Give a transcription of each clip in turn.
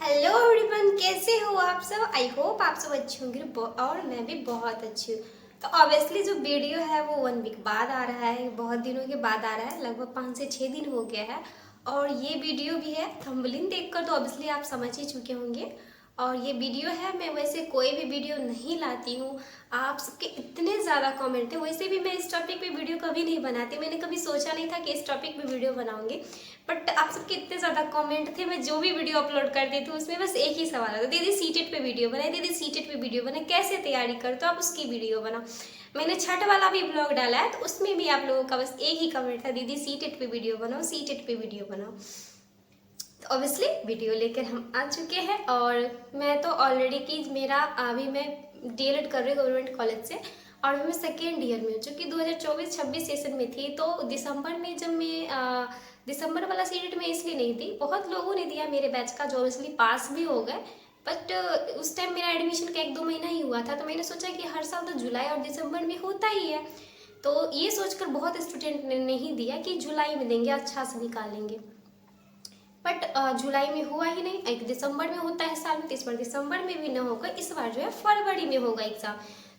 Hello everyone, कैसे हो आप सब। आई होप आप सब अच्छे होंगे और मैं भी बहुत अच्छी हूँ। तो ऑब्वियसली जो वीडियो है वो 1 वीक बाद आ रहा है, बहुत दिनों के बाद आ रहा है, लगभग 5 से 6 दिन हो गया है। और ये वीडियो भी है, थंबनेल देखकर तो ऑब्वियसली आप समझ ही चुके होंगे। और ये वीडियो है, मैं वैसे कोई भी वीडियो नहीं लाती हूँ। आप सबके इतने ज़्यादा कमेंट थे, वैसे भी मैं इस टॉपिक पे वीडियो कभी नहीं बनाती, मैंने कभी सोचा नहीं था कि इस टॉपिक पे वीडियो बनाऊंगी। बट आप सबके इतने ज़्यादा कमेंट थे, मैं जो भी वीडियो अपलोड करती थी उसमें बस एक ही सवाल आता, दीदी सीटेट पे वीडियो बनाए, दीदी सीटेट पे वीडियो बनाए, कैसे तैयारी करते हो आप, उसकी वीडियो बनाओ। मैंने छठ वाला भी ब्लॉग डाला है, तो उसमें भी आप लोगों का बस एक ही कमेंट था, दीदी सीटेट पे वीडियो बनाओ, सीटेट पे वीडियो बनाओ। तो ऑब्वियसली वीडियो लेकर हम आ चुके हैं। और मैं तो ऑलरेडी की मेरा अभी मैं डीएलएड कर रही हूँ गवर्नमेंट कॉलेज से, और मैं सेकेंड ईयर में हूँ, जो कि 2024-26 सेशन में थी। तो दिसंबर में जब मैं दिसंबर वाला सीटेट में इसलिए नहीं थी, बहुत लोगों ने दिया मेरे बैच का, जो ऑब्वियसली पास भी हो गए। बट उस टाइम मेरा एडमिशन का 1-2 महीना ही हुआ था, तो मैंने सोचा कि हर साल तो जुलाई और दिसंबर में होता ही है। तो ये सोचकर बहुत स्टूडेंट ने नहीं दिया कि जुलाई में देंगे, अच्छा से निकालेंगे। बट जुलाई में हुआ ही नहीं, एक दिसंबर में होता है साल में, तो इस बार दिसंबर में भी ना होगा, इस बार जो है फरवरी में होगा एग्जाम।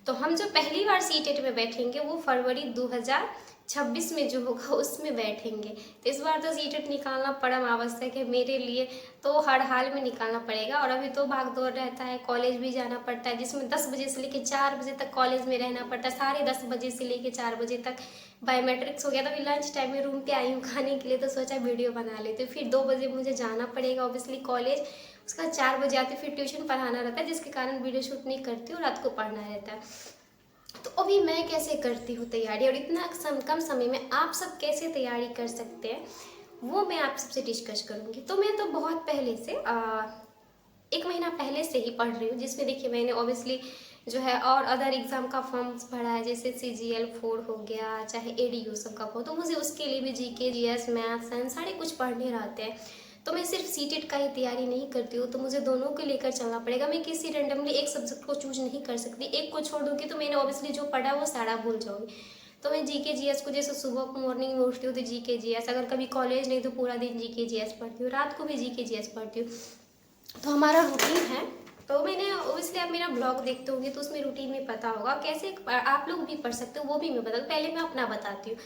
तो हम जो पहली बार सीटेट में बैठेंगे वो फरवरी 2026 में जो होगा उसमें बैठेंगे। तो इस बार तो सीटेट निकालना परम आवश्यक है मेरे लिए, तो हर हाल में निकालना पड़ेगा। और अभी तो भाग दौड़ रहता है, कॉलेज भी जाना पड़ता है, जिसमें 10 बजे से लेकर 4 बजे तक कॉलेज में रहना पड़ता है, 10:30 बजे से लेकर 4 बजे तक। बायोमेट्रिक्स हो गया, तो अभी लंच टाइम में रूम पे आई हूँ खाने के लिए, तो सोचा वीडियो बना लेते हैं। फिर 2 बजे मुझे जाना पड़ेगा ऑब्वियसली कॉलेज, उसका 4 बजे आते, फिर ट्यूशन पढ़ाना रहता है, जिसके कारण वीडियो शूट नहीं करती हूँ, रात को पढ़ना रहता है। तो अभी मैं कैसे करती हूँ तैयारी, और इतना कम समय में आप सब कैसे तैयारी कर सकते हैं, वो मैं आप सबसे डिस्कस करूँगी। तो मैं तो बहुत पहले से 1 महीना पहले से ही पढ़ रही हूँ, जिसमें देखिए मैंने ऑब्वियसली जो है और अदर एग्जाम का फॉर्म्स भरा है, जैसे CGL 4 हो गया, चाहे ADU सब का हो, तो मुझे उसके लिए भी GK GS मैथ साइंस सारे कुछ पढ़ने रहते हैं। तो मैं सिर्फ सीटेट का ही तैयारी नहीं करती हूँ, तो मुझे दोनों को लेकर चलना पड़ेगा। मैं किसी रेंडमली एक सब्जेक्ट को चूज नहीं कर सकती, एक को छोड़ दूंगी तो मैंने ऑब्वियसली जो पढ़ा वो सारा भूल जाऊंगी। तो मैं GK GS को, जैसे सुबह मॉर्निंग में उठती हूँ तो GK GS, अगर कभी कॉलेज नहीं तो पूरा दिन GK GS पढ़ती हूँ, रात को भी GK GS पढ़ती हूँ। तो हमारा रूटीन है। तो मैंने ओबियसली आप मेरा ब्लॉग देखते होंगे तो उसमें रूटीन में पता होगा कैसे आप लोग भी पढ़ सकते हो, वो भी मैं बता दूँ। पहले मैं अपना बताती हूँ।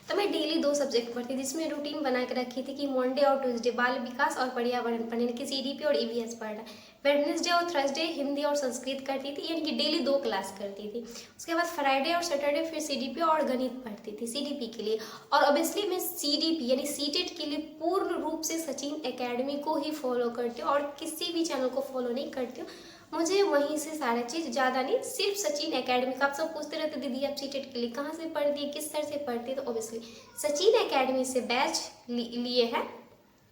तो मैं डेली 2 सब्जेक्ट पढ़ती थी, जिसमें रूटीन बना के रखी थी कि मंडे और ट्यूसडे बाल विकास और पर्यावरण पढ़ने, यानी कि CDP और EVS पढ़ना। वेडनेसडे और थर्सडे हिंदी और संस्कृत करती थी, यानी कि डेली 2 क्लास करती थी। उसके बाद फ्राइडे और सैटरडे फिर CDP और गणित पढ़ती थी CDP के लिए। और ऑब्वियसली मैं CDP यानी सीटेट के लिए पूर्ण रूप से सचिन एकेडमी को ही फॉलो करती हूँ, और किसी भी चैनल को फॉलो नहीं करती हूँ। मुझे वहीं से सारा चीज़, ज़्यादा नहीं, सिर्फ सचिन एकेडमी का। आप सब पूछते रहते दीदी आप सीटेट के लिए कहाँ से पढ़ती है, किस सर से पढ़ती है, तो ऑब्वियसली सचिन एकेडमी से बैच लिए है।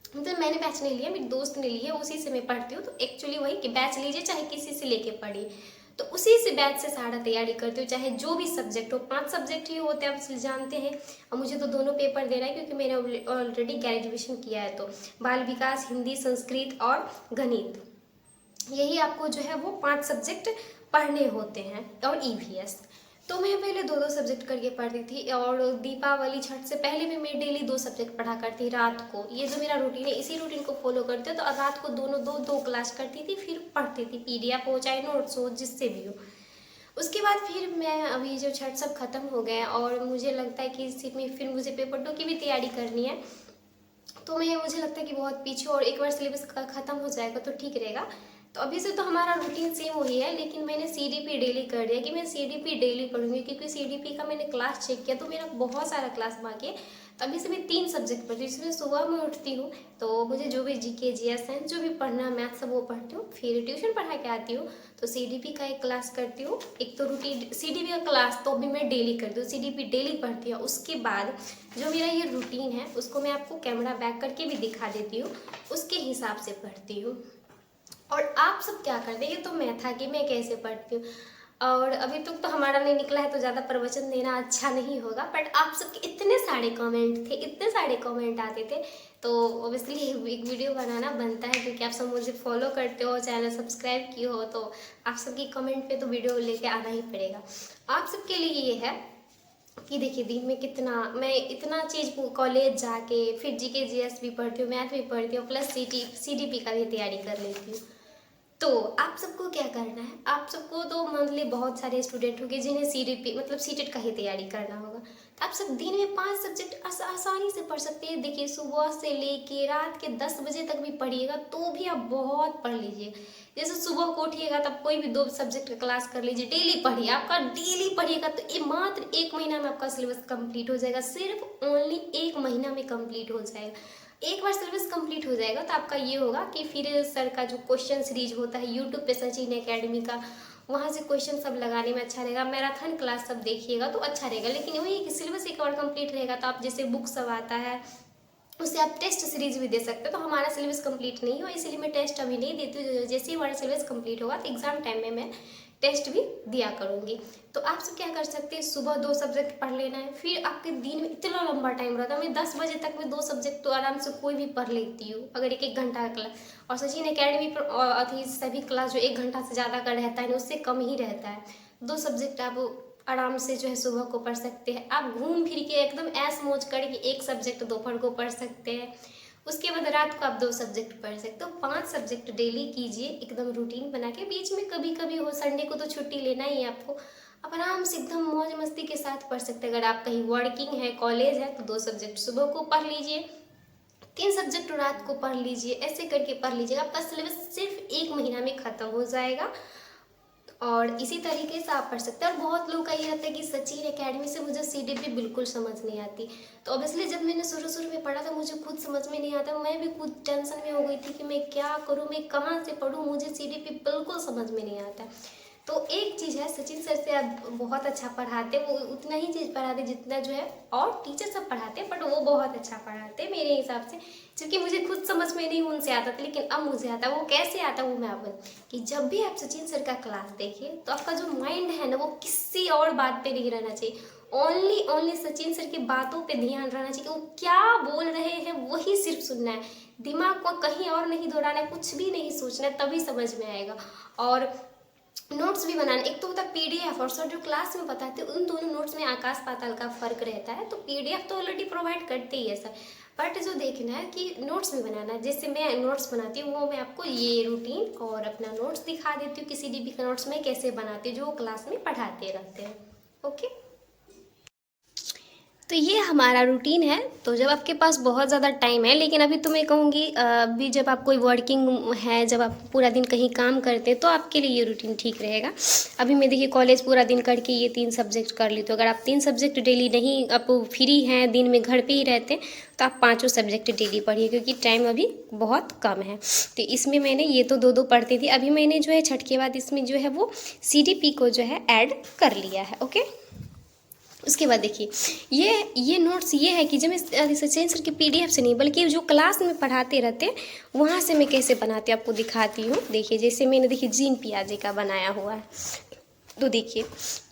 मतलब मैंने बैच नहीं लिया, मेरी दोस्त ने लिया, उसी से मैं पढ़ती हूँ। तो एक्चुअली वही कि बैच लीजिए चाहे किसी से लेके पढ़िए, तो उसी से बैच से सारा तैयारी करती हूँ, चाहे जो भी सब्जेक्ट हो। 5 सब्जेक्ट ही होते हैं, आप जानते हैं। और मुझे तो दोनों पेपर देना है, क्योंकि मैंने ऑलरेडी ग्रेजुएशन किया है। तो बाल विकास, हिंदी, संस्कृत और गणित, यही आपको जो है वो 5 सब्जेक्ट पढ़ने होते हैं, और EVS। तो मैं पहले 2-2 सब्जेक्ट करके पढ़ती थी, और दीपावली छठ से पहले भी मैं डेली 2 सब्जेक्ट पढ़ा करती रात को। ये जो मेरा रूटीन है, इसी रूटीन को फॉलो करते हो। तो रात को दोनों 2-2 क्लास करती थी, फिर पढ़ती थी, PDF हो चाहे नोट्स हो, जिससे भी हो। उसके बाद फिर मैं, अभी जो छठ सब खत्म हो गए और मुझे लगता है कि इसी में फिर मुझे पेपर 2 की भी तैयारी करनी है, तो मुझे लगता है कि बहुत पीछे, और एक बार सिलेबस खत्म हो जाएगा तो ठीक रहेगा। तो अभी से तो हमारा रूटीन सेम वही है, लेकिन मैंने CDP डेली कर दिया कि मैं CDP डेली पढ़ूंगी, क्योंकि CDP का मैंने क्लास चेक किया तो मेरा बहुत सारा क्लास बाकी है। तो अभी से मैं 3 सब्जेक्ट पढ़ती हूँ, जिसमें सुबह में उठती हूँ तो मुझे जो भी GK GS साइंस जो भी पढ़ना, मैथ सब वो पढ़ती हूँ, फिर ट्यूशन पढ़ा के आती हूँ। तो CDP का एक क्लास करती हूँ, एक तो रूटीन CDP का क्लास तो अभी मैं डेली करती हूँ, CDP डेली पढ़ती हूँ। उसके बाद जो मेरा ये रूटीन है उसको मैं आपको कैमरा बैक करके भी दिखा देती हूँ, उसके हिसाब से पढ़ती हूँ। और आप सब क्या करते हैं, ये तो मैं था कि मैं कैसे पढ़ती हूँ। और अभी तक तो हमारा नहीं निकला है, तो ज़्यादा प्रवचन देना अच्छा नहीं होगा। बट आप सबके इतने सारे कमेंट थे, इतने सारे कमेंट आते थे, तो ऑब्वियसली एक वीडियो बनाना बनता है, क्योंकि आप सब मुझे फॉलो करते हो, चैनल सब्सक्राइब किए हो, तो आप सबकी कमेंट पे तो वीडियो लेके आना ही पड़ेगा। आप सबके लिए ये है कि देखिए दिन में कितना मैं इतना चीज़ कॉलेज जाके फिर जीके जीएस भी पढ़ती हूँ, मैथ भी पढ़ती हूँ, प्लस सीडीपी का भी तैयारी कर लेती हूँ। तो आप सबको क्या करना है, आप सबको तो मंथली बहुत सारे स्टूडेंट होंगे जिन्हें सीडीपी मतलब सीटेट का ही तैयारी करना होगा। तो आप सब दिन में 5 सब्जेक्ट आसानी से पढ़ सकते हैं। देखिए सुबह से लेके रात के 10 बजे तक भी पढ़िएगा तो भी आप बहुत पढ़ लीजिए। जैसे सुबह को उठिएगा तब कोई भी 2 सब्जेक्ट का क्लास कर लीजिए, डेली पढ़िए। आपका डेली पढ़िएगा तो ये मात्र 1 महीना में आपका सिलेबस कंप्लीट हो जाएगा। सिर्फ ओनली 1 महीना में कंप्लीट हो जाएगा। एक बार सिलेबस कंप्लीट हो जाएगा तो आपका ये होगा कि फिर सर का जो क्वेश्चन सीरीज होता है यूट्यूब पे सचिन एकेडमी का, वहाँ से क्वेश्चन सब लगाने में अच्छा रहेगा। मैराथन क्लास सब देखिएगा तो अच्छा रहेगा। लेकिन वही कि सिलेबस एक बार कंप्लीट रहेगा तो आप जैसे बुक सब आता है उससे आप टेस्ट सीरीज भी दे सकते हो। तो हमारा सिलेबस कंप्लीट नहीं हुआ इसलिए मैं टेस्ट अभी नहीं देती हूँ। जैसे ही हमारा सिलेबस कंप्लीट होगा तो एग्जाम टाइम में मैं टेस्ट भी दिया करूँगी। तो आप सब क्या कर सकते हैं, सुबह 2 सब्जेक्ट पढ़ लेना है। फिर आपके दिन में इतना लंबा टाइम रहता है, मैं 10 बजे तक में 2 सब्जेक्ट तो आराम से कोई भी पढ़ लेती हूँ अगर 1-1 घंटा का क्लास। और सचिन एकेडमी पर अभी सभी क्लास जो 1 घंटा से ज़्यादा का रहता है ना उससे कम ही रहता है। 2 सब्जेक्ट आप आराम से जो है सुबह को पढ़ सकते हैं। आप घूम फिर के एकदम ऐश मौज करके 1 सब्जेक्ट दोपहर को पढ़ सकते हैं। उसके बाद रात को आप 2 सब्जेक्ट पढ़ सकते हो। 5 सब्जेक्ट डेली कीजिए एकदम रूटीन बना के। बीच में कभी कभी हो, संडे को तो छुट्टी लेना ही है आपको। आप आराम से एकदम मौज मस्ती के साथ पढ़ सकते हैं। अगर आप कहीं वर्किंग है, कॉलेज है तो 2 सब्जेक्ट सुबह को पढ़ लीजिए, 3 सब्जेक्ट रात को पढ़ लीजिए। ऐसे करके पढ़ लीजिएगा, आपका सिलेबस सिर्फ 1 महीना में ख़त्म हो जाएगा। और इसी तरीके से आप पढ़ सकते हैं। और बहुत लोगों का ये रहता है कि सचिन एकेडमी से मुझे सीडीपी बिल्कुल समझ नहीं आती। तो ऑब्वियसली जब मैंने शुरू में पढ़ा था मुझे खुद समझ में नहीं आता, मैं भी खुद टेंशन में हो गई थी कि मैं क्या करूँ, मैं कहाँ से पढ़ूँ, मुझे सीडीपी बिल्कुल समझ में नहीं आता। तो एक चीज़ है, सचिन सर से आप बहुत अच्छा पढ़ाते, वो उतना ही चीज़ पढ़ाते जितना जो है और टीचर सब पढ़ाते हैं, बट वो बहुत अच्छा पढ़ाते मेरे हिसाब से। क्योंकि मुझे खुद समझ में नहीं उनसे आता था, लेकिन अब मुझे आता। वो कैसे आता वो मैं आपको कि जब भी आप सचिन सर का क्लास देखिए तो आपका जो माइंड है ना वो किसी और बात पे नहीं रहना चाहिए। ओनली सचिन सर की बातों पे ध्यान रहना चाहिए कि वो क्या बोल रहे हैं वही सिर्फ सुनना है। दिमाग को कहीं और नहीं दौड़ाना है, कुछ भी नहीं सोचना है, तभी समझ में आएगा। और नोट्स भी बनाना, एक तो होता है पीडीएफ और सर जो क्लास में बताते हैं उन दोनों नोट्स में आकाश पाताल का फर्क रहता है। तो पीडीएफ तो ऑलरेडी प्रोवाइड करते ही है सर, बट जो देखना है कि नोट्स में बनाना है। जैसे मैं नोट्स बनाती हूँ वो मैं आपको ये रूटीन और अपना नोट्स दिखा देती हूँ कि सीडीपी का नोट्स में कैसे बनाती हूँ जो क्लास में पढ़ाते रहते हैं। ओके, तो ये हमारा रूटीन है। तो जब आपके पास बहुत ज़्यादा टाइम है, लेकिन अभी तो मैं कहूँगी अभी जब आप कोई वर्किंग है, जब आप पूरा दिन कहीं काम करते हैं तो आपके लिए ये रूटीन ठीक रहेगा। अभी मैं देखिए कॉलेज पूरा दिन करके ये 3 सब्जेक्ट कर ली, तो अगर आप 3 सब्जेक्ट डेली नहीं, आप फ्री हैं, दिन में घर पे ही रहते हैं, तो आप 5 सब्जेक्ट डेली पढ़िए क्योंकि टाइम अभी बहुत कम है। तो इसमें मैंने ये तो 2-2 पढ़ती थी, अभी मैंने जो है छठ के बाद इसमें जो है वो सीडीपी को जो है ऐड कर लिया है। ओके, उसके बाद देखिए ये नोट्स ये है कि जब मैं सचिन सर के पीडीएफ से नहीं बल्कि जो क्लास में पढ़ाते रहते वहाँ से मैं कैसे बनाती हूँ आपको दिखाती हूँ। देखिए जैसे मैंने देखिए जीन पियाजे का बनाया हुआ है। तो देखिए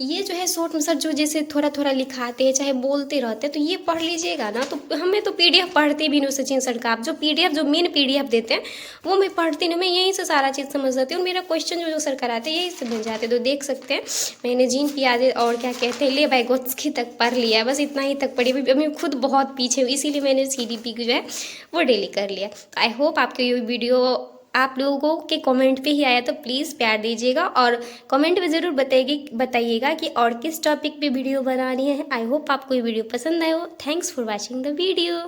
ये जो है शॉर्ट में सर जो जैसे थोड़ा थोड़ा लिखाते हैं चाहे बोलते रहते हैं तो ये पढ़ लीजिएगा ना। तो हमें तो पीडीएफ पढ़ते भी नहीं सचिन सर का, आप जो पीडीएफ जो मेन पीडीएफ देते हैं वो मैं पढ़ती नहीं, मैं यहीं से सारा चीज़ समझ जाती हूँ। मेरा क्वेश्चन जो सर कराते हैं यहीं से बन जाते। तो देख सकते हैं मैंने जीन पियाजे और क्या कहते हैं ले बाइगोत्स्की तक पढ़ लिया है, बस इतना ही तक पढ़ी। अभी मैं खुद बहुत पीछे हूँ इसीलिए मैंने सीडीपी जो है वो डेली कर लिया। आई होप आपको ये वीडियो आप लोगों के कमेंट पे ही आया तो प्लीज़ प्यार दीजिएगा और कमेंट में ज़रूर बताइएगा कि और किस टॉपिक पे वीडियो बनानी है। आई होप आपको ये वीडियो पसंद आए हो। Thanks for watching the video.